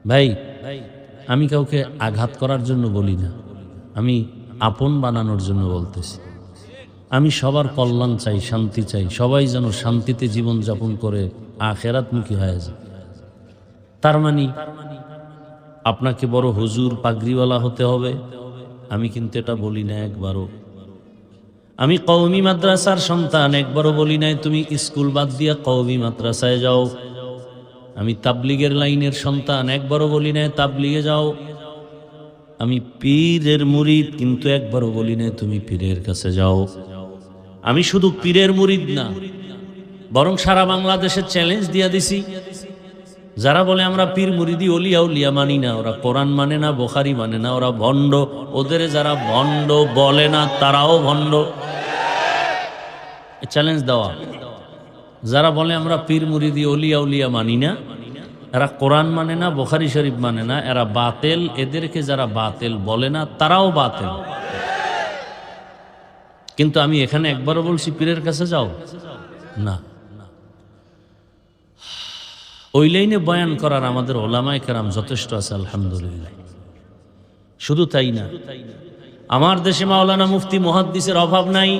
ভাই, আমি কাউকে আঘাত করার জন্য বলি না, আমি আপন বানানোর জন্য বলতেছি। আমি সবার কল্যাণ চাই, শান্তি চাই, সবাই যেন শান্তিতে জীবনযাপন করে আখেরাতমুখী হয়ে যায়। তার মানে আপনাকে বড় হুজুর পাগড়িওয়ালা হতে হবে, আমি কিন্তু এটা বলি না একবারও। আমি কওমি মাদ্রাসার সন্তান, একবারও বলি নাই তুমি স্কুল বাদ দিয়া কওমি মাদ্রাসায় যাও। আমি তাবলিগের লাইনের সন্তান, একবারও বলি নাই তাবলিগে যাও। আমি পীরের মুরিদ, কিন্তু একবারও বলি নাই তুমি পীরের কাছে যাও। আমি শুধু পীরের মুরিদ না, বরং সারা বাংলাদেশে চ্যালেঞ্জ দিয়া দিছি, যারা বলে আমরা পীর মুরিদি ওলিয়া উলিয়া মানি না, ওরা কোরআন মানে না, বুখারী মানে না, ওরা ভণ্ড। ওদের যারা ভণ্ড বলে না তারাও ভণ্ড। চ্যালেঞ্জ দেওয়া, যারা বলে আমরা পীর মুরিদি ওলিয়া উলিয়া মানি না, এরা কোরআন মানে না, বুখারী শরীফ মানে না, এরা বাতেল। এদেরকে যারা বাতেল বলে না তারাও বাতেল। কিন্তু আমি এখানে একবারও বলছি পীরের কাছে যাও না। ওই লাইনে বয়ান করার আমাদের ওলামায়ে কেরাম যথেষ্ট আছে, আলহামদুলিল্লাহ। শুধু তাই না, আমার দেশে মাওলানা মুফতি মুহাদ্দিসের অভাব নাই।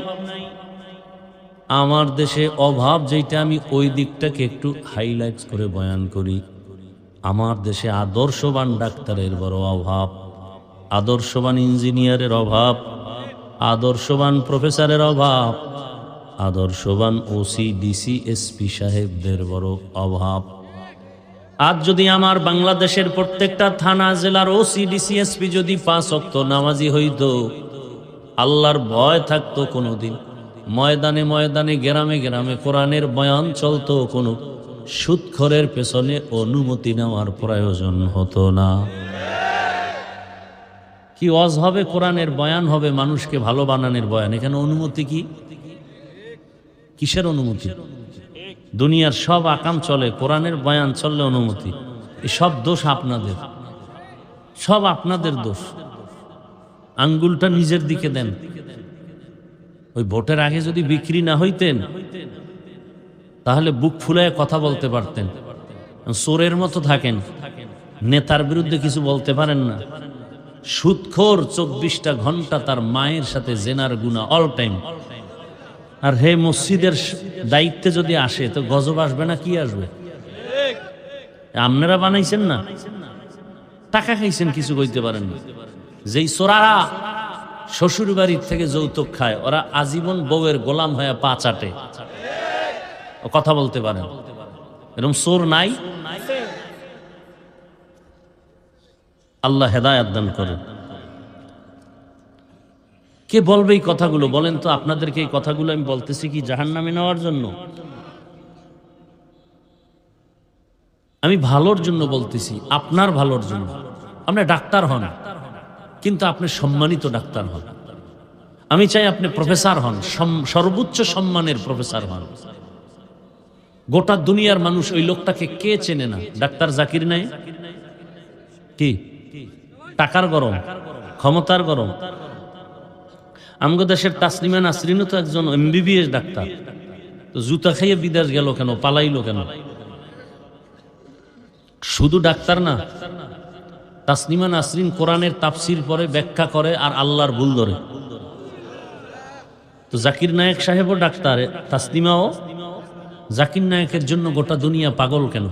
আমার দেশে অভাব যেটা, আমি ওই দিকটাকে একটু হাইলাইট করে বয়ান করি। আমার দেশে আদর্শবান ডাক্তারের বড় অভাব, আদর্শবান ইঞ্জিনিয়ারের অভাব, আদর্শবান প্রফেসরের অভাব, আদর্শবান ওসি ডিসি এসপি সাহেবদের বড় অভাব। আজ যদি আমার বাংলাদেশের প্রত্যেকটা থানা জেলার ওসি ডিসি এসপি যদি 5 ওয়াক্ত নামাজি হইত, আল্লাহর ভয় থাকতো, কোনোদিন ময়দানে ময়দানে গ্রামে গ্রামে কোরআনের বয়ান চলতো, কোনো সুদখোরের পেছনে অনুমতি নেওয়ার প্রয়োজন হতো না। কি ওয়াজ হবে, কোরআনের বয়ান হবে, মানুষকে ভালো বানানোর বয়ান, এখানে অনুমতি কি? কিসের অনুমতি? দুনিয়ার সব আকাম চলে, কোরআনের বয়ান চললে অনুমতি। এই সব দোষ আপনাদের, সব আপনাদের দোষ। আঙ্গুলটা নিজের দিকে দেন। ওই ভোটের আগে যদি বিক্রি না হইতেন, তাহলে বুক ফুলায় কথা বলতে পারতেন। চোরের মতো থাকেন, নেতার বিরুদ্ধে কিছু বলতে পারেন না। সুদখোর 24টা ঘন্টা তার মায়ের সাথে জেনার গুনাহ অল টাইম। আর হে মসজিদের দায়িত্বে যদি আসে, তো গজব আসবে না কি আসবে? আপনারা বানাইছেন না, টাকা খাইছেন, কিছু কইতে পারেন না। যেই চোরারা শ্বশুর বাড়ির থেকে যৌতুক খায়, ওরা আজীবন বউয়ের গোলাম হয়ে পা চাটে, কথা বলতে পারেন। এরকম চোর নাই? আল্লাহ হেদায়েত দান করেন। কে বলবে এই কথাগুলো? বলেন তো, আপনাদেরকে এই কথাগুলো আমি বলতেছি কি জাহান্নামে নেওয়ার জন্য? আমি ভালোর জন্য বলতেছি, আপনার ভালোর জন্য। আপনি ডাক্তার হন, কিন্তু আপনি সম্মানিত ডাক্তার হন। আমি চাই আপনি প্রফেসর হন, সর্বোচ্চ সম্মানের প্রফেসর হন। গোটা দুনিয়ার মানুষ ওই লোকটাকে কে চেনে না? ডাক্তার জাকির নায়েক। কি টাকার গরম, ক্ষমতার গরম? আমগো দেশের তাসলিমা নাসরিনও তো একজন এমবিবিএস ডাক্তার, তো জুতা খাইয়ে বিদেশ গেল কেন, পালাইলো কেন? শুধু ডাক্তার না, তাসলিমা নাসরিন কোরআনের তাফসির পড়ে, ব্যাখ্যা করে, আর আল্লাহর ভুল ধরে। তো জাকির নায়েক সাহেবও ডাক্তার, তাসলিমাও। জাকির নায়েকের জন্য গোটা দুনিয়া পাগল কেন?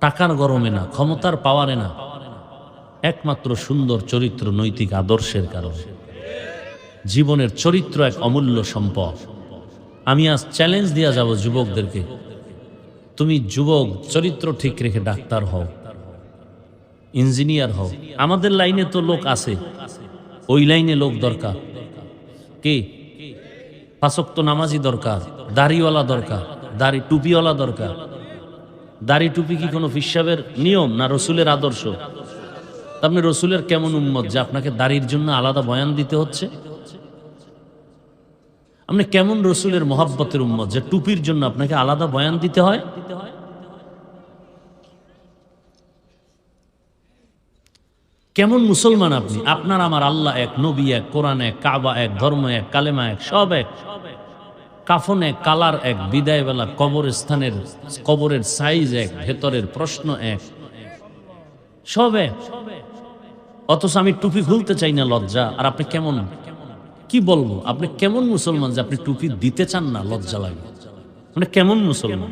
টাকার গরমে না, ক্ষমতার পাওয়ারে না, একমাত্র সুন্দর চরিত্র, নৈতিক আদর্শের কারণে। জীবনের চরিত্র এক অমূল্য সম্পদ। আমি আজ চ্যালেঞ্জ দিয়া যাব যুবকদেরকে, তুমি যুবক চরিত্র ঠিক রেখে ডাক্তার হও, ইঞ্জিনিয়ার হও। আমাদের লাইনে তো লোক আছে, ওই লাইনে লোক দরকার। কে? 5 ওয়াক্ত নামাজি দরকার, দাড়িওয়ালা দরকার, দাড়ি টুপিওয়ালা দরকার। দাড়ি টুপি কি কোনো ফিসাবের নিয়ম না রসুলের আদর্শ? আপনি রসুলের কেমন উম্মত যে আপনাকে দাড়ির জন্য আলাদা বয়ান দিতে হচ্ছে? আপনি কেমন রসুলের মহাব্বতের উম্মত যে টুপির জন্য আপনাকে আলাদা বয়ান দিতে হয়? কেমন মুসলমান আপনি? আপনার আমার আল্লাহ এক, নবী এক, কোরআন এক, কাবা এক, ধর্ম এক, কালেমা এক, সব এক। কাফন এক, কালার এক, বিদায় বেলা কবরস্থানের কবরের সাইজ এক, ভেতরের প্রশ্ন এক, সব এক। অথচ আমি টুপি খুলতে চাই না, লজ্জা। আর আপনি কেমন, কি বলবো, আপনি কেমন মুসলমান যে আপনি টুপি দিতে চান না, লজ্জা লাগে? মানে কেমন মুসলমান?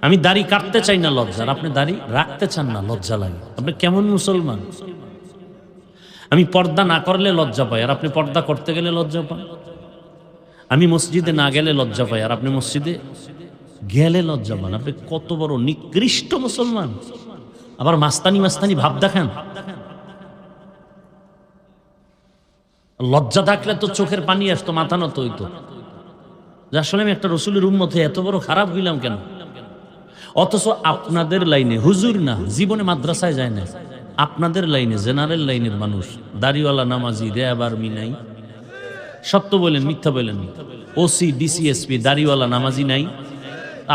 আমি দাড়ি কাটতে চাই না, লজ্জা। আর আপনি দাড়ি রাখতে চান না, লজ্জা লাগে। আপনি কেমন মুসলমান? আমি পর্দা না করলে লজ্জা পাই, আর আপনি পর্দা করতে গেলে লজ্জা পান। আমি মসজিদে না গেলে লজ্জা পাই, আর আপনি মসজিদে গেলে লজ্জা পান। আপনি কত বড় নিকৃষ্ট মুসলমান! আবার মাস্তানি মাস্তানি ভাব দেখান। লজ্জা থাকলে তো চোখের পানি আসতো, মাথা নত হইতো যে আসলে আমি একটা রসুলের উম্মত হয়ে এত বড় খারাপ হইলাম কেন? অথচ আপনাদের লাইনে, হুজুর না, জীবনে মাদ্রাসায় যায় না, আপনাদের লাইনে, জেনারেল লাইনের মানুষ, দাড়িওয়ালা, নামাজি, র্যাব, আর্মি নাই। সত্য বলেন, মিথ্যা বলেন? ওসি, ডিসিএসপি, দাড়িওয়ালা, নামাজি নাই।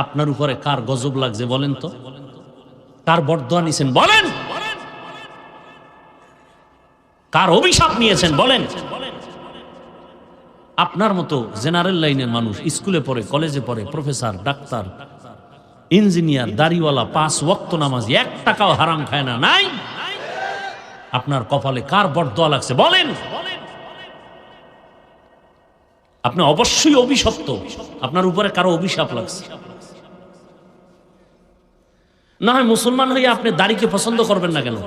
আপনার উপরে কার গজব লাগছে বলেন তো? কার বরদোয়া নিয়েছেন বলেন? কার অভিশাপ নিয়েছেন বলেন? আপনার মতো জেনারেল লাইনের মানুষ, স্কুলে পড়ে, কলেজে পড়ে, প্রফেসর, ডাক্তার, ইঞ্জিনিয়ার, দাড়িওয়ালা, 5 ওয়াক্ত নামাজি, 1 টাকাও হারাম খায় না, নাই? আপনার কপালে কার বরদোয়া লাগছে বলেন? আপনি অবশ্যই অভিশপ্ত, আপনার উপরে কারো অভিশাপ লাগছে। না হয় মুসলমান হয়ে আপনি দাড়িকে পছন্দ করবেন না কেন?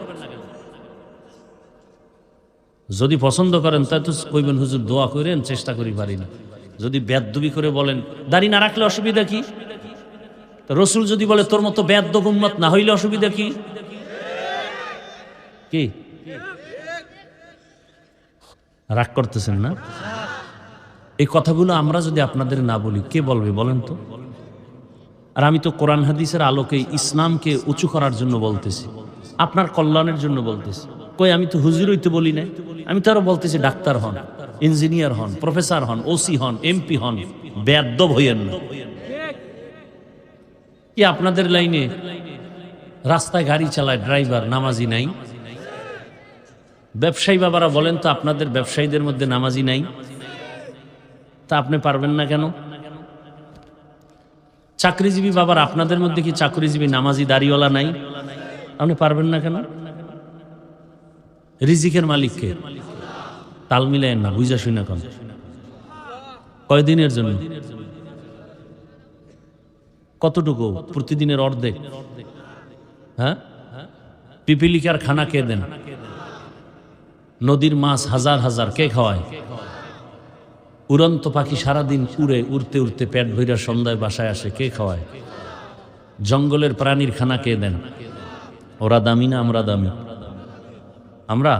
যদি পছন্দ করেন তাই তো কইবেন, হুজুর দোয়া করেন, চেষ্টা করি, পারি না। যদি বেয়াদবি করে বলেন দাড়ি না রাখলে অসুবিধা কি? রসুল যদি বলে তোর মতো বেয়াদব উম্মত না হইলে অসুবিধা কি? কি রাগ করতেছেন না? এই কথাগুলো আমরা যদি আপনাদের না বলি, কে বলবে বলেন তো? আর আমি তো কোরআন হাদিসের আলোকে ইসলামকে উঁচু করার জন্য বলতেছি, আপনার কল্যাণের জন্য বলতেছি। কই আমি তো হুজুর হইতে বলি না, আমি তো আরো বলতেছি ডাক্তার হন, ইঞ্জিনিয়ার হন, প্রফেসর হন, ওসি হন, এমপি হন, বেয়াদব হইয়েন না। কি আপনাদের লাইনে রাস্তায় গাড়ি চালায় ড্রাইভার, নামাজি নাই? ব্যবসায়ী বাবারা বলেন তো, আপনাদের ব্যবসায়ীদের মধ্যে নামাজি নাই? তা আপনি পারবেন না কেন? চাকরিজীবী বাবার আপনাদের মধ্যে কি চাকরিজীবী, নামাজি, দাড়িওয়ালা নাই? আপনি পারবেন না কেন? রিজিকের মালিককে তাল মিলেন না, বুঝা শুনা কেন? কয়দিনের জন্য? কতটুকু? প্রতিদিনের অর্ধেক? হ্যাঁ, পিপিলিকার খানা কে দেন? নদীর মাছ হাজার হাজার কে খাওয়ায়? উড়ন্ত পাখি সারাদিন উড়ে, উড়তে উড়তে পেট ভইরা সন্ধ্যায় বাসায় আসে, কে খাওয়ায়? জঙ্গলের প্রাণীর খানা কে দেন? ওরা দামি না আমরা দামি? আমরা।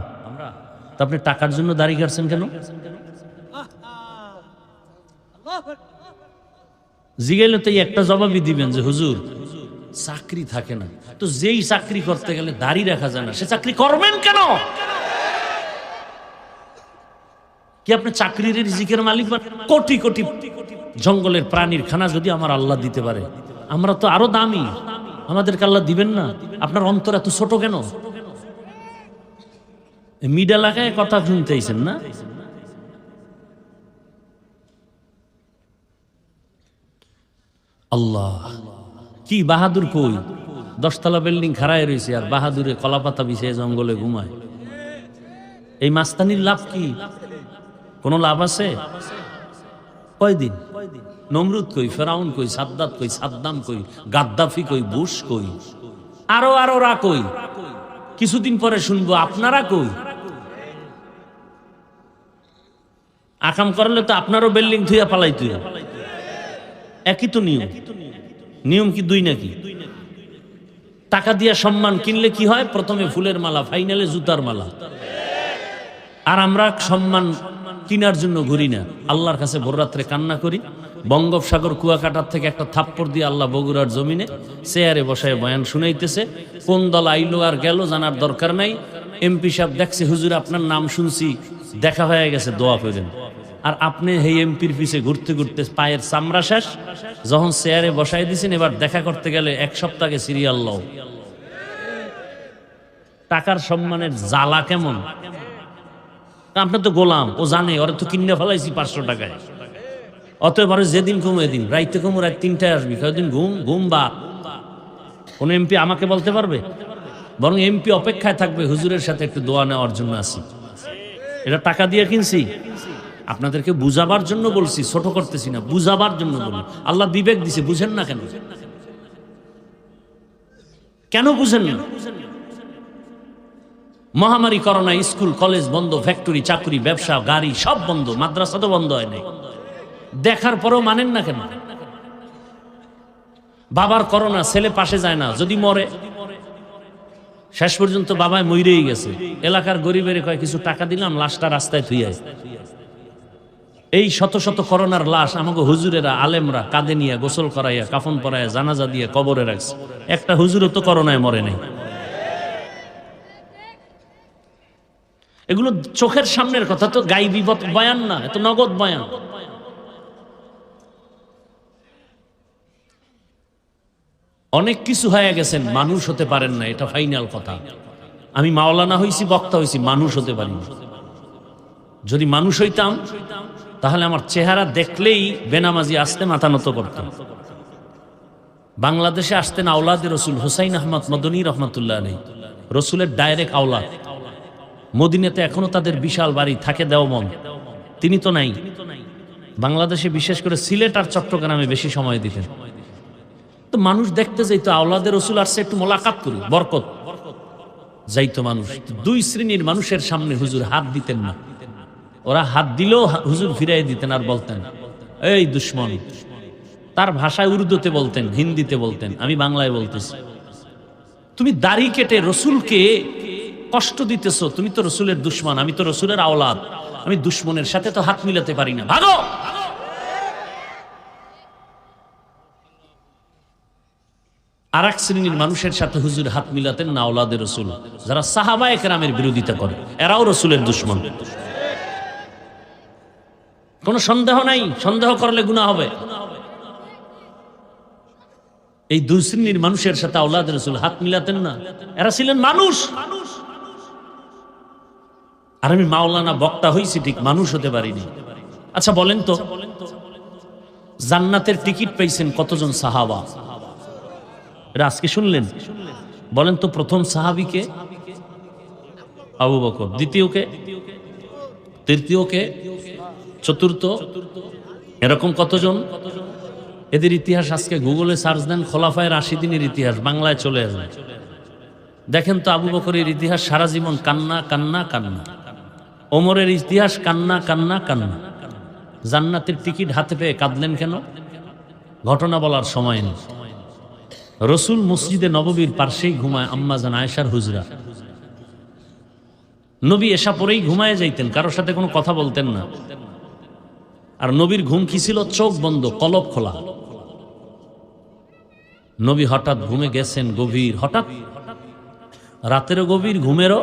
তা আপনি টাকার জন্য দাড়ি কাটছেন কেন? জিগাইলে তো একটা জবাবই দিবেন যে হুজুর চাকরি থাকে না। তো যেই চাকরি করতে গেলে দাড়ি রাখা যায় না, সে চাকরি করবেন কেন? কি আপনি চাকরির রিজিকের মালিক? কোটি কোটি জঙ্গলের প্রাণীর খানা যদি আমার আল্লাহ দিতে পারে, আমরা তো আরো দামি, আমাদেরকে আল্লাহ দিবেন না? আপনার অন্তর এত ছোট কেন? মিডা লাগায় কথা শুনতেইছেন না? আল্লাহ কি বাহাদুর! কই 10 তলা বিল্ডিং খাড়ায় রয়েছে, আর বাহাদুরে কলাপাতা বিছিয়ে জঙ্গলে ঘুমায়। এই মাস্তানির লাভ কি? কোন লাভ আছে? কয়দিন? নমরুদ কই, ফেরাউন কই, সাদ্দাত কই, সাদ্দাম কই, গাদ্দাফি কই, বুশ কই, আরো রা কই? কিছুদিন পরে শুনবো আপনারা কই। আকাম করলে তো আপনারও বিল্ডিং থুইয়া পালাইতে। একই তো নিয়ম। নিয়ম কি 2 নাকি? টাকা দিয়া সম্মান কিনলে কি হয়? প্রথমে ফুলের মালা, ফাইনালে জুতার মালা। আর আমরা সম্মান কিনার জন্য ঘুরি না, আল্লাহর কাছে ভোর রাত্রে কান্না করি। বঙ্গোপসাগর কুয়াকাটার থেকে একটা থাপ্পড় দিয়ে আল্লাহ বগুড়ার জমিনে চেয়ারে বসায় বয়ান শুনাইতেছে। কোন দল আইলো আর গেল জানার দরকার নাই। এমপি সাহেব দেখছে, হুজুর আপনার নাম শুনছি, দেখা হয়ে গেছে, দোয়া করেন। আর আপনি এই এমপির পিছে ঘুরতে ঘুরতে পায়ের চামড়া শেষ। যখন চেয়ারে বসাই দিয়েছেন, এবার দেখা করতে গেলে 1 সপ্তাহে সিরিয়াল লও। টাকার সম্মানের জ্বালা কেমন! আপনার তো গোলাম, ও জানে, ওরা তো কিনে ফেলাইছি 500 টাকায়। অতএব যেদিন ঘুম এদিন, রাইতে ঘুম, রাত 3টায় আসবি, কয়েকদিন ঘুম ঘুম বা কোন এমপি আমাকে বলতে পারবে? বরং এমপি অপেক্ষায় থাকবে হুজুরের সাথে একটু দোয়া নেওয়ার জন্য আসি। এটা টাকা দিয়ে কিনছি, আপনাদেরকে বুঝাবার জন্য বলছি, ছোট করতেছি না, বুঝাবার জন্য বলি। আল্লাহ বিবেক দিছে, বুঝেন না কেন? কেন বুঝেন না? মহামারী করোনা, স্কুল কলেজ বন্ধ, ফ্যাক্টরি চাকরি ব্যবসা গাড়ি সব বন্ধ, মাদ্রাসা তো বন্ধ হয় নাই। দেখার পরও মানেন না কেন? বাবার করোনা, ছেলে পাশে যায় না, যদি মরে শেষ পর্যন্ত বাবায় মইরেই গেছে, এলাকার গরিবের কয় কিছু টাকা দিলাম, লাশটা রাস্তায় থুই আয়। এই শত শত করোনার লাশ আমাকে হুজুরেরা আলেমরা কাঁধে নিয়ে গোসল করাইয়া কাফন পরাইয়া জানাজা দিয়ে কবরে রাখছে, একটা হুজুরও তো করোনায় মরে নাই। এগুলো চোখের সামনের কথা, তো গাইবি বয়ান না, এত নগদ বয়ান। অনেক কিছু হয়ে গেছেন, মানুষ হতে পারেন না, এটা ফাইনাল কথা। আমি মাওলানা হইছি, বক্তা হইছি, মানুষ হতে পারি না। যদি মানুষ হইতাম তাহলে আমার চেহারা দেখলেই বেনামাজি আসতে মাথা নত করতাম। বাংলাদেশে আসতেন আওলাদে রসুল হুসাইন আহমদ মদনী রহমতুল্লাহ আলাইহি, রসুলের ডাইরেক্ট আওলাদ। মদিনাতে এখনো তাদের বিশাল বাড়ি থাকে, দেওবন্দ। তিনি তো নাই। বাংলাদেশে বিশেষ করে সিলেট আর চট্টগ্রামে বেশি সময় দিতেন। তো মানুষ দেখতে যাইতো, আওলাদে রসুল আসছে, একটু মোলাকাত করি, বরকত যাইতো মানুষ। দুই শ্রেণীর মানুষের সামনে হুজুর হাত দিতেন না। ওরা হাত দিলেও হুজুর ফিরাই দিতেন আর বলতেন, এই দুশ্মন। তার ভাষায় উর্দুতে বলতেন, হিন্দিতে বলতেন, আমি বাংলায় বলতেছি, তুমি দাড়ি কেটে রসুলকে কষ্ট দিতেছো, তুমি তো রসুলের দুশ্মন, আমি তো রসুলের আওলাদ, আমি দুশ্মনের সাথে তো হাত মিলাতে পারি না, ভাগো। আর এক শ্রেণীর মানুষের সাথে হুজুর হাত মিলাতেন না আওলাদে রসুল, যারা সাহাবায়ে কেরামের বিরোধিতা করে, এরাও রসুলের দুশ্মন। কোনো সন্দেহ নাই, সন্দেহ করলে গুনাহ হবে। এই দুই শ্রেণীর মানুষের সাথে আওলাদে রসুল হাত মিলাতেন না, এরা ছিলেন মানুষ। আর আমি মাওলানা বক্তা হইছি ঠিক, মানুষ হতে পারিনি। আচ্ছা বলেন তো, জান্নাতের টিকিট পাইছেন কতজন সাহাবা? এটা আজকে শুনলেন? বলেন তো প্রথম সাহাবীকে? আবু বকর। দ্বিতীয়কে? তৃতীয়কে? চতুর্থ? এরকম কতজন? এদের ইতিহাস আজকে গুগলে সার্চ দেন, খোলাফায়ে রাশিদিনের ইতিহাস, বাংলায় চলে আসবে। দেখেন তো আবু বকরের ইতিহাস, সারা জীবন কান্না কান্না কান্না। ওমরের ইতিহাস কান্না কান্না কান্না। জান্নাতের টিকিট হাতে পেয়ে কাঁদলেন কেন? ঘটনা বলার সময় নেই। রসুল মসজিদে নববীর পার্শ্বেই ঘুমায় আম্মা জান আয়েশার হুজরা। নবী এশা পরেই ঘুমায় যাইতেন, কারোর সাথে কোনো কথা বলতেন না। আর নবীর ঘুম কি ছিল? চোখ বন্ধ, কলব খোলা। নবী হঠাৎ ঘুমে গেছেন গভীর, হঠাৎ রাতেরও গভীর, ঘুমেরও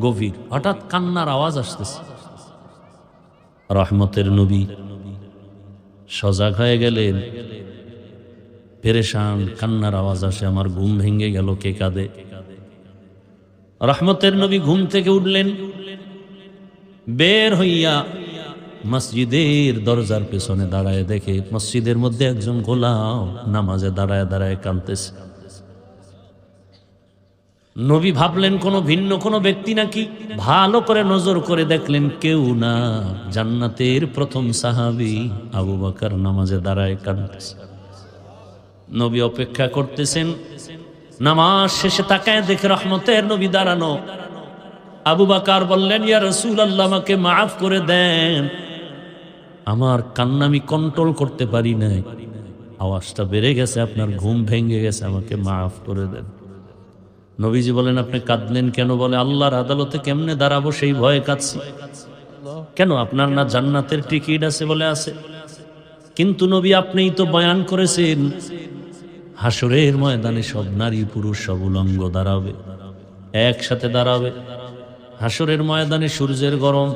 গভীর, হঠাৎ কান্নার আওয়াজ আসতেছে। রহমতের নবী সজাগ হয়ে গেলেন, পেরেশান, কান্নার আওয়াজ আসে, আমার ঘুম ভেঙে গেল, কে কাঁদে? রহমতের নবী ঘুম থেকে উঠলেন, বের হইয়া মসজিদের দরজার পেছনে দাঁড়ায় দেখে মসজিদের মধ্যে একজন গোলাম নামাজে দাঁড়ায় দাঁড়ায় কাঁদতেছে। নবী ভাবলেন কোনো ভিন্ন কোনো ব্যক্তি নাকি, ভালো করে নজর করে দেখলেন কেউ না, জান্নাতের প্রথম সাহাবী আবু বকর নামাজে দাঁড়ায় কাঁদতেছে। নবী অপেক্ষা করতেছেন, নামাজ শেষে তাকায় দেখে রহমতের নবী দাঁড়ানো। আবু বকর বললেন, ইয়া রাসূলুল্লাহ, আমাকে মাফ করে দেন, আমার কান্না আমি কন্ট্রোল করতে পারি নাই, আওয়াজটা বেড়ে গেছে, আপনার ঘুম ভেঙে গেছে, আমাকে মাফ করে দেন। নবীজি বলেন, আপনি কাঁদলেন কেন? বলে, আল্লাহর আদালতে কেমনে দাঁড়াবো সেই ভয়ে কাঁদছি। কেন, আপনার না জান্নাতের টিকিট আছে? বলে আছে। কিন্তু নবী আপনিই তো বয়ান করেছেন হাসরের ময়দানে সব নারী পুরুষ সব উলঙ্গ দাঁড়াবে, একসাথে দাঁড়াবে। হাসরের ময়দানে সূর্যের গরম,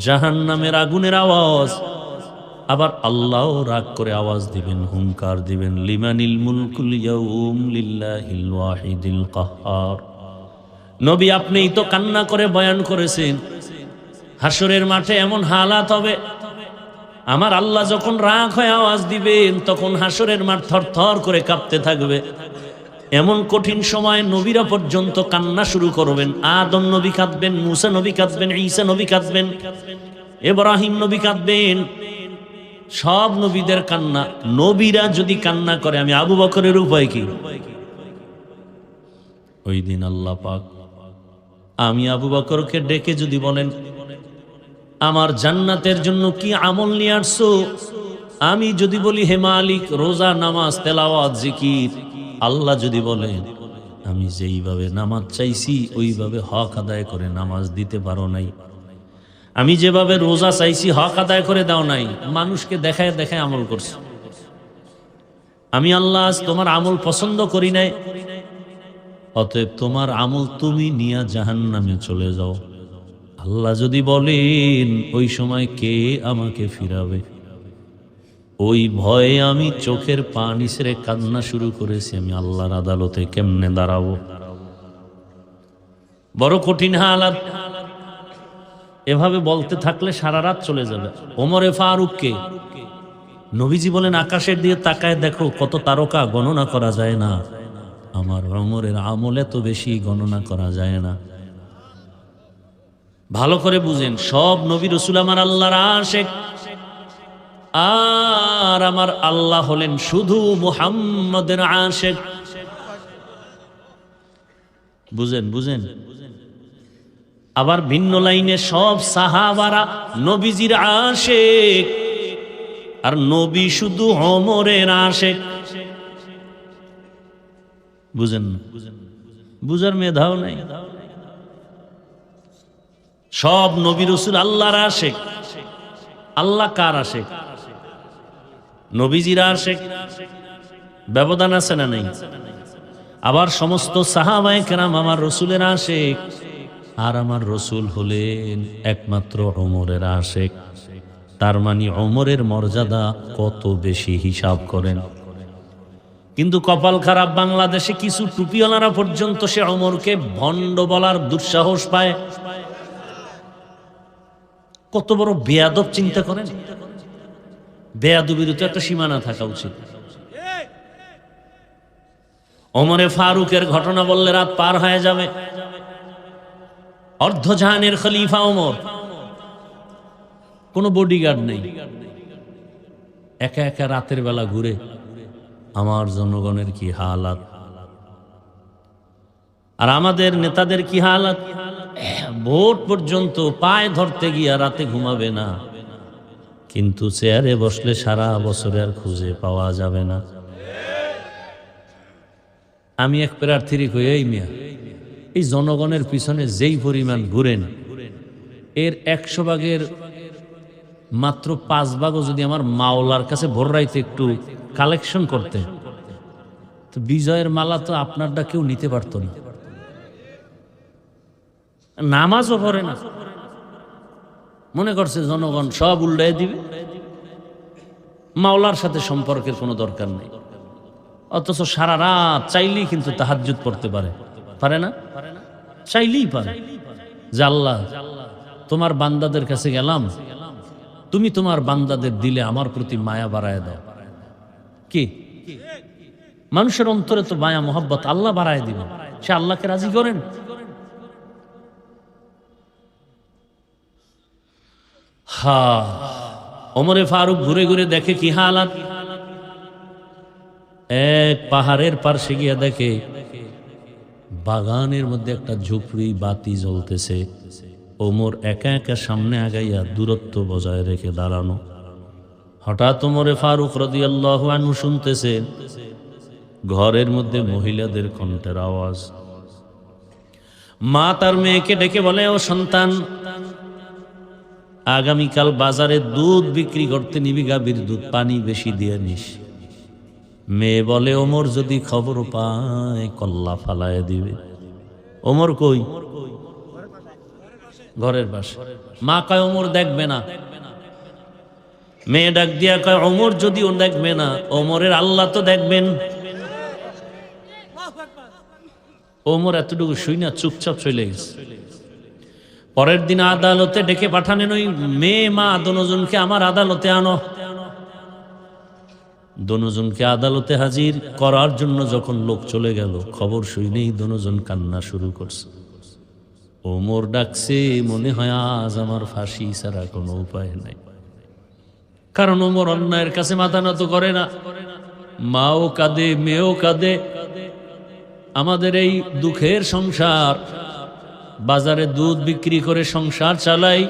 জাহান্নামের আগুনের আওয়াজ, আবার আল্লাহ রাগ করে আওয়াজ দিবেন, হুঙ্কার দিবেন, লিমানিল মুলকুল ইয়াউম লিল্লাহিল ওয়াহিদিল কাহ্হার। নবী আপনিই তো কান্না করে বয়ান করেছেন হাসরের মাঠে এমন হালাত হবে, আমার আল্লাহ যখন রাগ হয়ে আওয়াজ দিবেন তখন হাসরের মাঠ থরথর করে কাঁপতে থাকবে। এমন কঠিন সময় নবীরা পর্যন্ত কান্না শুরু করবেন। আদম নবী কাঁদবেন, মুসা নবী কাঁদবেন, ঈসা নবী কাঁদবেন, ইব্রাহিম নবী কাঁদবেন, সব নবীদের কান্না। নবীরা যদি কান্না করে, আমি আবু বকরের উপায় কি? ওই দিন আল্লাহ পাক আমি আবু বকরকে ডেকে যদি বলেন, আমার জান্নাতের জন্য কি আমল নিয়ে আসছো, আমি যদি বলি হে মালিক রোজা, নামাজ, তেলাওয়াত, জিকির, আল্লাহ যদি বলেন আমি যেইভাবে নামাজ চাইছি ওইভাবে হক আদায় করে নামাজ দিতে পারো নাই, আমি যেভাবে রোজা চাইছি হক আদায় করে দাও নাই, মানুষকে দেখায় দেখায় আমল করছো, আমি আল্লাহ আজ তোমার আমল পছন্দ করি নাই, অতএব তোমার আমল তুমি নিয়ে জাহান্নামে চলে যাও। আল্লাহ যদি বলেন ওই সময় কে আমাকে ফিরাবে, ওই ভয়ে আমি চোখের পানি ছেড়ে কান্না শুরু করেছি, আমি আল্লাহর আদালতে কেমনে দাঁড়াবো। বড় কঠিন হালাত। এভাবে বলতে থাকলে সারা রাত চলে যাবে। ওমরে ফারুককে নবীজি বলেন আকাশের দিকে তাকায় দেখো কত তারকা, গণনা করা যায় না, আমার ওমরের আমলে তো বেশি গণনা করা যায় না। ভালো করে বুঝেন, সব নবী রাসূল আমার আল্লাহর আশিক, আর আমার আল্লাহ হলেন শুধু মুহাম্মদের আশিক। বুঝেন বুঝেন। আবার ভিন্ন লাইনে সব সাহাবারা নবীজির আশিক, আর নবী শুধু ওমরের আশিক। বুঝেন না? বুঝার মেধাও নাই। সব নবী রাসূল আল্লাহর আশিক। আল্লাহ কার আশিক? নবীজির আশিক। ব্যবধান আছে না নেই? আবার সমস্ত সাহাবায়ে কেরাম আমার রাসূলের আশিক, আর আমার রাসূল হলেন একমাত্র ওমরের আশিক। তার মানে ওমরের মর্যাদা কত বেশি হিসাব করেন। কিন্তু কপাল খারাপ, বাংলাদেশে কিছু টুপিওয়ালারা পর্যন্ত সে ওমরকে ভণ্ড বলার দুঃসাহস পায়। কত বড় বেয়াদব চিন্তা করেন। বেয়াদবির তো একটা সীমানা থাকা উচিত। ওমরে ফারুকের ঘটনা বললে রাত পার হয়ে যাবে। অর্ধজাহানের খলিফা ওমর, কোনো বডিগার্ড নেই, একা একা রাতের বেলা ঘুরে। আমার জনগণের কি হালাত, আর আমাদের নেতাদের কি হালাত। ভোট পর্যন্ত পায়ে ধরতে গিয়া রাতে ঘুমাবে না, কিন্তু চেয়ারে বসলে সারা বছরে আর খুঁজে পাওয়া যাবে না। আমি এক প্রার্থীর কই, এই মিয়া, এই জনগণের পিছনে যেই পরিমাণ ঘুরেন, এর 100 ভাগের মাত্র 5 ভাগও যদি আমার মাওলার কাছে ভোর রাইতে একটু কালেকশন করতে, তো বিজয়ের মালা তো আপনারটা কেউ নিতে পারত না। নামাজও পড়ে না, মনে করছে জনগণ সব উল্টায় দিবে, মাওলার সাথে সম্পর্কের কোনো দরকার নেই। অথচ সারা রাত চাইলেই কিন্তু তাহাজ্জুদ পড়তে পারে না? চাইলেই পারে যে আল্লাহ তোমার বান্দাদের কাছে গেলাম, তুমি তোমার বান্দাদের দিলে আমার প্রতি মায়া বাড়ায় দাও। কি মানুষের অন্তরে তো মায়া মোহাব্বত আল্লাহ বাড়ায় দিবে, সে আল্লাহকে রাজি করেন। ওমরে ফারুক ঘুরে ঘুরে দেখে কি হালাত। এক পাহাড়ের পাশে গিয়া দেখে বাগানের মধ্যে একটা ঝুপড়ি বাতি জ্বলতেছে। ওমর একা একা সামনে আগাইয়া দূরত্ব বজায় রেখে দাঁড়ানো। হঠাৎ ওমরে ফারুক রাদিয়াল্লাহু আনহু শুনতেছে ঘরের মধ্যে মহিলাদের কণ্ঠের আওয়াজ। মা তার মেয়েকে ডেকে বলে, ও সন্তান, আগামীকাল বাজারে দুধ বিক্রি করতে নিবি, গাভীর দুধ, পানি বেশি দিয়ে নিস। মেয়ে বলে, ওমর যদি খবর পায় কল্লা ফালায় দিবে। ওমর কই? ঘরের পাশে। মা কয় ওমর দেখবে না। মেয়ে ডাক দিয়া কয়, ওমর যদিও দেখবে না, ওমরের আল্লাহ তো দেখবেন। ওমর এতটুকু শুই না চুপচাপ চলে গেছে। পরের দিন আদালতে ডেকে পাঠানেন ওই মেয়ে মা দুজনকে, আমার আদালতে আনো। দোনোজনকে আদালতে হাজির করার জন্য যখন লোক চলে গেল, খবর শুনেই দোনোজন কান্না শুরু করছে। ওমর ডাকছে, মনে হয় আজ আমার ফাঁসি ছাড়া কোনো উপায় নাই। কারণ ওমর অন্যায়ের কাছে মাথা নত করে না। মাও কাঁদে, মেয়েও কাঁদে। আমাদের এই দুঃখের সংসার, বাজারে দুধ বিক্রি করে সংসার চালাই,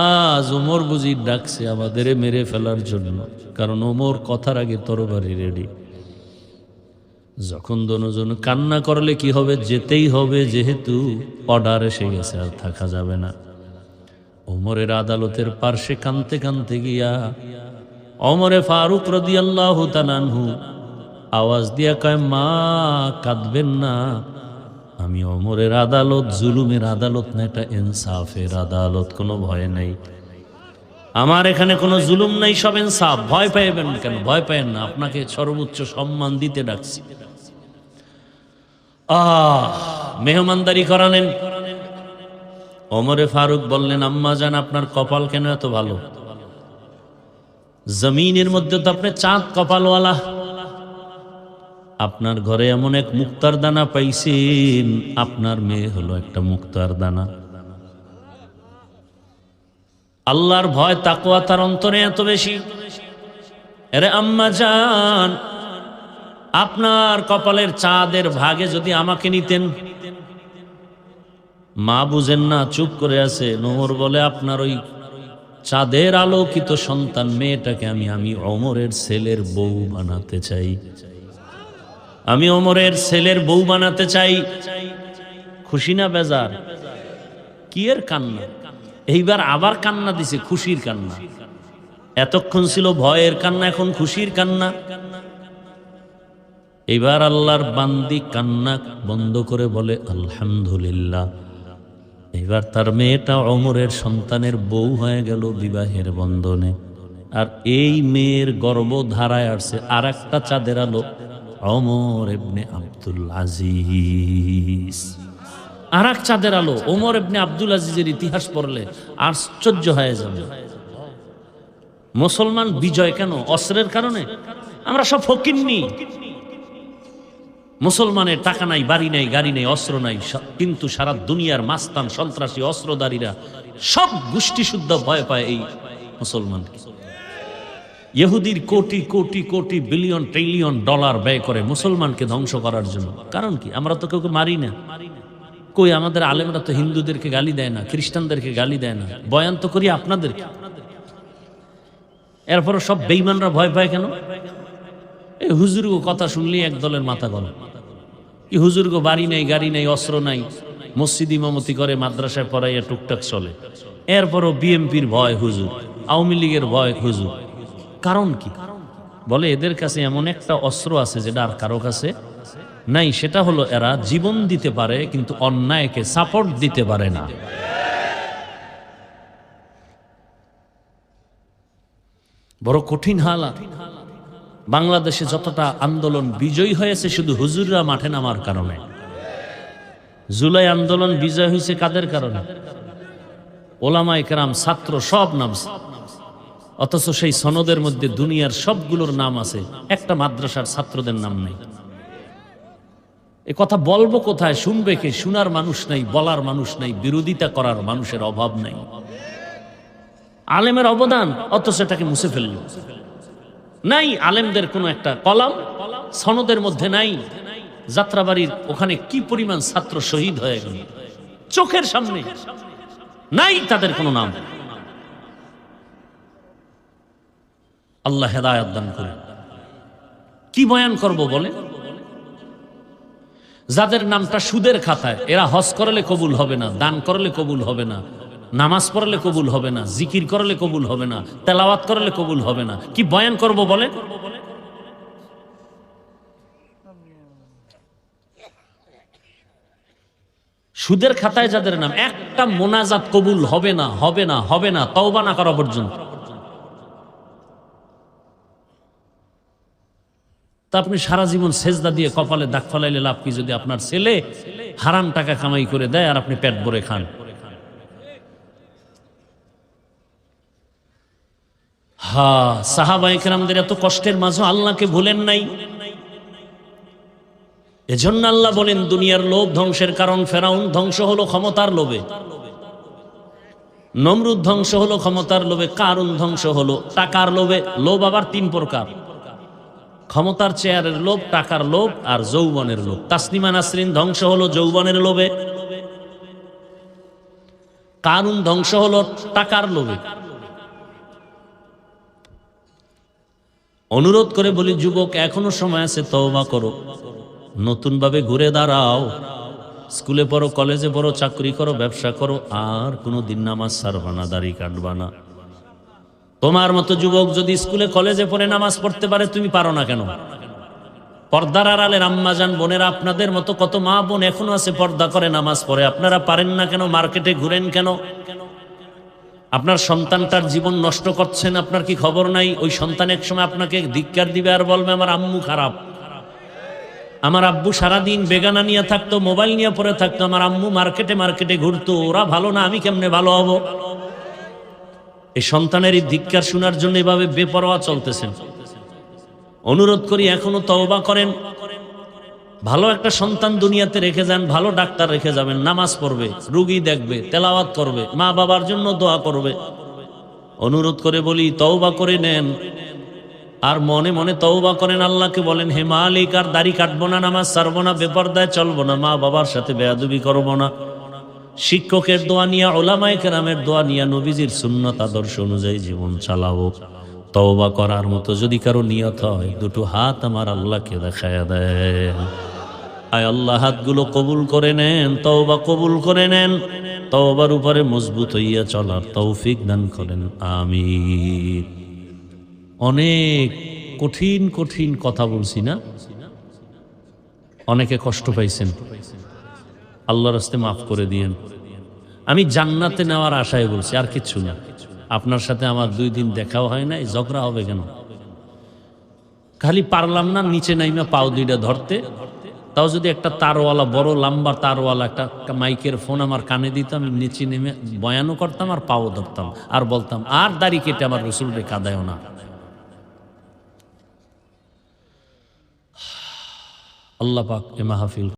আজ ওমর বুঝি ডাকছে আমাদের মেরে ফেলার জন্য। কারণ ওমর কথার আগে তরবারি রেডি। যখন দোনোজন কান্না করলে কি হবে, যেতেই হবে, যেহেতু অর্ডার এসে গেছে, আর থাকা যাবে না। ওমরের আদালতের পার্শ্বে কানতে কানতে গিয়া ওমরে ফারুক রাদিয়াল্লাহু তাআলা আনহু আওয়াজ দিয়া কয়, মা কাঁদবেন না, আমি ওমরের আদালত জুলুমের আদালত না, এটা ইনসাফের আদালত, কোনো ভয় নাই। আমার এখানে কোনো জুলুম নাই, সব ইনসাফ। ভয় পাইবেন কেন? ভয় পাইবেন না, আপনাকে সর্বোচ্চ সম্মান দিতে ডাকছি। মেহমানদারি করালেন। ওমরে ফারুক বললেন, আম্মা জান, আপনার কপাল কেন এত ভালো? জমিনের মধ্যে তো আপনি চাঁদ কপালওয়ালা। আপনার ঘরে এমন এক মুক্তার দানা পাইছেন, আপনার মেয়ে হলো একটা মুক্তার দানা। আল্লাহর ভয় তাকওয়া তার অন্তরে এত বেশি। আরে আম্মা জান, আপনার কপালের চাঁদের ভাগে যদি আমাকে নিতেন। মা বুঝেন না, চুপ করে আছে। ওমর বলে, আপনার ওই চাঁদের আলোকিত সন্তান মেয়েটাকে আমি ওমরের ছেলের বউ বানাতে চাই। আমি ওমরের ছেলের বউ বানাতে চাই। খুশি না বেজার? কি এর কান্না? এইবার আবার কান্না দিছে, খুশির কান্না। এতক্ষণ ছিল ভয়ের কান্না, এখন খুশির কান্না। এইবার আল্লাহর বান্দি কান্না বন্ধ করে বলে, আলহামদুলিল্লাহ। এবার তার মেয়েটা ওমরের সন্তানের বউ হয়ে গেল বিবাহের বন্ধনে। আর এই মেয়ের গর্ভধারায় আসছে আর একটা চাঁদের আলো, ওমর ইবনে আব্দুল আজিজ। আর এক চাঁদের আলো, ওমর ইবনে আব্দুল আজিজের ইতিহাস পড়লে আশ্চর্য হয়ে যাবে। মুসলমান বিজয় কেন? অস্ত্রের কারণে? আমরা সব ফকিন্নি। মুসলমানের টাকা নাই, বাড়ি নাই, গাড়ি নেই, অস্ত্র নাই, কিন্তু সারা দুনিয়ার মাস্তান, সন্ত্রাসী, অস্ত্রধারীরা সব গোষ্ঠী শুদ্ধ ভয় পায় এই মুসলমানকে। ইহুদির crore crore crore billion trillion dollar ব্যয় করে মুসলমানকে ধ্বংস করার জন্য। কারণ কি? আমরা তো কাউকে মারি না। কই, আমাদের আলেমরা তো হিন্দুদেরকে গালি দেয় না, খ্রিস্টানদেরকে গালি দেয় না, বয়ান তো করি আপনাদেরকে। এরপরও সব বেঈমানরা ভয় পায় কেন? এই হুজুরগো কথা শুনলেই এক দলের মাথা গরম। কি হুজুরগো বাড়ি নেই, গাড়ি নেই, অস্ত্র নাই, মসজিদ ইমামতি করে, মাদ্রাসায় পড়াইয়া টুকটাক চলে। এরপরও বিএমপির ভয় হুজুর, আওয়ামী লীগের ভয় হুজুর। কারণ কি? বলে এদের কাছে এমন একটা অস্ত্র আছে যেটা আর কারো কাছে নাই। সেটা হলো এরা জীবন দিতে পারে কিন্তু অন্যায়কে সাপোর্ট দিতে পারে না। বড় কঠিন হালাত। বাংলাদেশে যতটা আন্দোলন বিজয়ী হয়েছে শুধু হুজুররা মাঠে নামার কারণে। জুলাই আন্দোলন বিজয় হয়েছে কাদের কারণে? ওলামায়ে কেরাম, ছাত্র সব নামছে। অথচ সেই সনদের মধ্যে দুনিয়ার সবগুলোর নাম আছে, একটা মাদ্রাসার ছাত্রদের নাম নেই। এ কথা বলবো কোথায়? শুনবে কে? শোনার মানুষ নাই, বলার মানুষ নাই, বিরোধিতা করার মানুষের অভাব নাই। আলেমের অবদান, অথচ এটাকে মুছে ফেলল। নাই আলেমদের কোনো একটা কলাম সনদের মধ্যে নাই। যাত্রাবাড়ির ওখানে কি পরিমাণ ছাত্র শহীদ হয়ে গেল চোখের সামনে, নাই তাদের কোনো নাম। আল্লাহ হেদায়েত দান করে। কি বয়ান করব বলে? যাদের নামটা সুদের খাতায়, এরা হজ করলে কবুল হবে না, দান করলে কবুল হবে না, নামাজ পড়লে কবুল হবে না, জিকির করলে কবুল হবে না, তেলাওয়াত করলে কবুল হবে না। কি বয়ান করব বলে? সুদের খাতায় যাদের নাম, একটা মোনাজাত কবুল হবে না, হবে না, হবে না, তওবা না করা পর্যন্ত। তা আপনি সারা জীবন সেজদা দিয়ে কপালে দাগ ফলাইলে লাভ কি? যদি আপনার ছেলে হারাম টাকা কামাই করে দেয় আর আপনি পেট ভরে খান। সাহাবায়ে কেরামদের এত কষ্টের মাঝে আল্লাহকে ভুলেন নাই। এজন্য আল্লাহ বলেন দুনিয়ার লোভ ধ্বংসের কারণ। ফেরাউন ধ্বংস হলো ক্ষমতার লোভে, নমরুদ ধ্বংস হলো ক্ষমতার লোভে, কারুন ধ্বংস হলো টাকার লোভে। লোভ আবার তিন প্রকার: ক্ষমতার চেয়ারের লোভ, টাকার লোভ আর যৌবনের লোভ। তাসলিমা নাসরিন ধ্বংস হলো যৌবনের লোভে, কারুন ধ্বংস হলো টাকার লোভে। অনুরোধ করে বলি যুবক, এখনো সময় আছে, তওবা করো, নতুন ভাবে ঘুরে দাঁড়াও। স্কুলে পড়ো, কলেজে পড়ো, চাকরি করো, ব্যবসা করো, আর কোনোদিন নামাজ ছাড়বা না, দাড়ি কাটবা না। তোমার মতো যুবক যদি স্কুলে কলেজে পড়ে নামাজ পড়তে পারে, তুমি পারো না কেন? পর্দার আড়ালের আম্মাজান বোনেরা, আপনাদের মতো কত মা বোন এখনো আছে পর্দা করে নামাজ পড়ে, আপনারা পারেন না কেন? মার্কেটে ঘুরেন কেন? আপনার সন্তানটার জীবন নষ্ট করছেন, আপনার কি খবর নাই? ওই সন্তান এক সময় আপনাকে ধিক্কার দিবে আর বলবে আমার আম্মু খারাপ, আমার আব্বু সারাদিন বেগানা নিয়ে থাকতো, মোবাইল নিয়ে পড়ে থাকতো, আমার আম্মু মার্কেটে মার্কেটে ঘুরতো, ওরা ভালো না, আমি কেমনে ভালো হব? এই সন্তানের এই ধিক্কার শোনার জন্য এভাবে বেপরোয়া চলতেছেন। অনুরোধ করি এখনো তওবা করেন, ভালো একটা সন্তান দুনিয়াতে রেখে যান, ভালো ডাক্তার রেখে যাবেন, নামাজ পড়বে, রুগী দেখবে, তেলাওয়াত করবে, মা বাবার জন্য দোয়া করবে। অনুরোধ করে বলি তওবা করে নেন, আর মনে মনে তওবা করেন, আল্লাহকে বলেন হে মালিক, আর দাড়ি কাটবো না, নামাজ ছাড়বো না, বেপরদায় চলবো না, মা বাবার সাথে বেয়াদবি করবো না। শিক্ষকের দোয়া নিয়ে, উলামায়ে কেরামের দোয়া নিয়ে, নবীজির সুন্নাত আদর্শ অনুযায়ী জীবন চালাবো। তওবা করার মতো যদি কারো নিয়ত হয়, দুটো হাত আমার আল্লাহকে দেখায়া দেন। আয় আল্লাহ, হাতগুলো কবুল করে নেন, তওবা কবুল করে নেন, তওবার উপরে মজবুত হইয়া চলার তৌফিক দান করেন, আমিন। অনেক কঠিন কঠিন কথা বলছি না? অনেকে কষ্ট পাইছেন, আল্লাহর রাস্তায় মাফ করে দিয়েন। আমি জান্নাতে নেওয়ার আশায় বলছি, আর কিচ্ছু না। আপনার সাথে আমার 2 দিন দেখাও হয় না, ঝগড়া হবে কেন? খালি পারলাম না নিচে নাইমা পাও 2টা ধরতে, তাও যদি একটা তারওয়ালা, বড় লম্বা তারওয়ালা একটা মাইকের ফোন আমার কানে দিত, আমি নিচে নেমে বয়ানও করতাম আর পাও ধরতাম আর বলতাম, আর দাড়ি কেটে আমার রসুলরে কাঁদায়ও না। আল্লাহ পাক এ মাহফিল